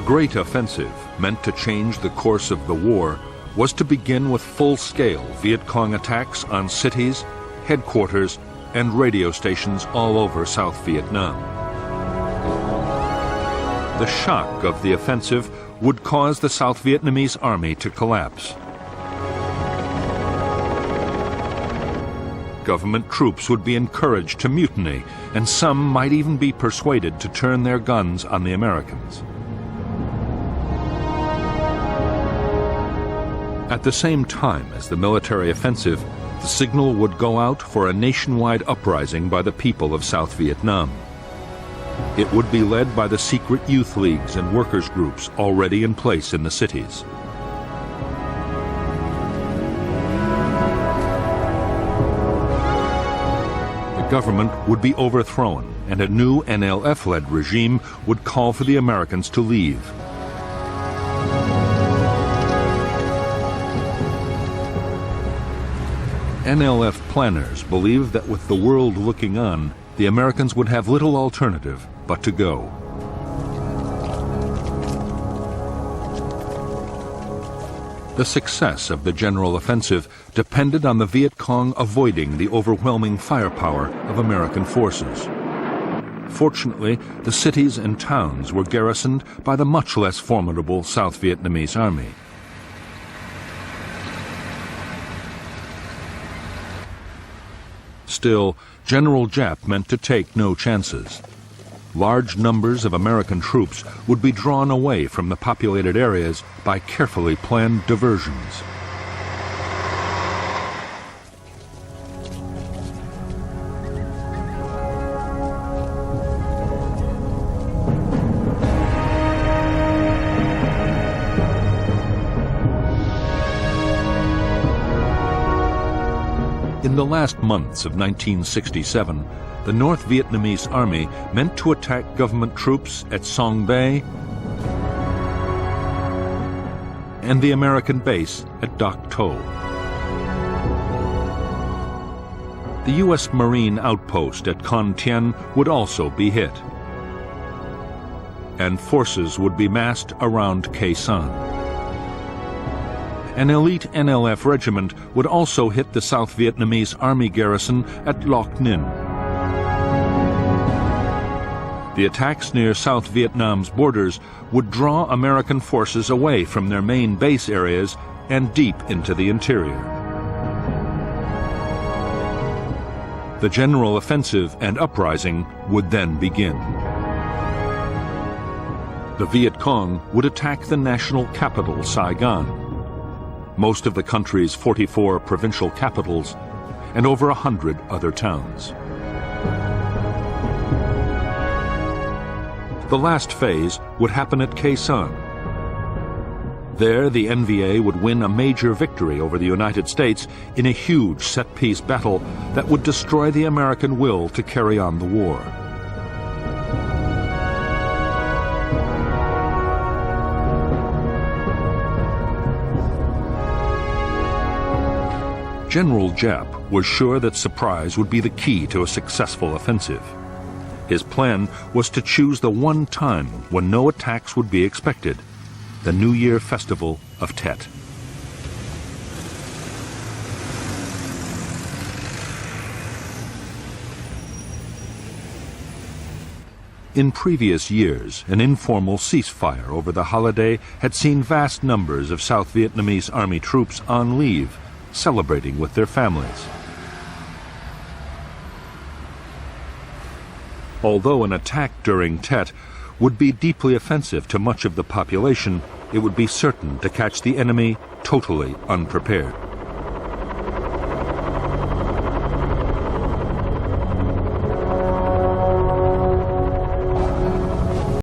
Great Offensive, meant to change the course of the war, was to begin with full-scale Vietcong attacks on cities, headquarters, and radio stations all over South Vietnam. The shock of the offensive would cause the South Vietnamese Army to collapse. Government troops would be encouraged to mutiny, and some might even be persuaded to turn their guns on the Americans. At the same time as the military offensive, the signal would go out for a nationwide uprising by the people of South Vietnam. It would be led by the secret youth leagues and workers' groups already in place in the cities. The government would be overthrown, and a new NLF-led regime would call for the Americans to leave. NLF planners believed that with the world looking on, the Americans would have little alternative but to go. The success of the general offensive depended on the Viet Cong avoiding the overwhelming firepower of American forces. Fortunately, the cities and towns were garrisoned by the much less formidable South Vietnamese Army. Still, General Giap meant to take no chances. Large numbers of American troops would be drawn away from the populated areas by carefully planned diversions. In the last months of 1967, the North Vietnamese Army meant to attack government troops at Song Bay and the American base at Dak To. The U.S. Marine outpost at Con Thien would also be hit, and forces would be massed around Khe Sanh. An elite NLF regiment would also hit the South Vietnamese Army garrison at Loc Ninh. The attacks near South Vietnam's borders would draw American forces away from their main base areas and deep into the interior. The general offensive and uprising would then begin. The Viet Cong would attack the national capital, Saigon, most of the country's 44 provincial capitals, and over 100 other towns. The last phase would happen at Khe Sanh. There, the NVA would win a major victory over the United States in a huge set-piece battle that would destroy the American will to carry on the war. General Giap was sure that surprise would be the key to a successful offensive. His plan was to choose the one time when no attacks would be expected, the New Year festival of Tet. In previous years, an informal ceasefire over the holiday had seen vast numbers of South Vietnamese Army troops on leave, celebrating with their families. Although an attack during Tet would be deeply offensive to much of the population, it would be certain to catch the enemy totally unprepared.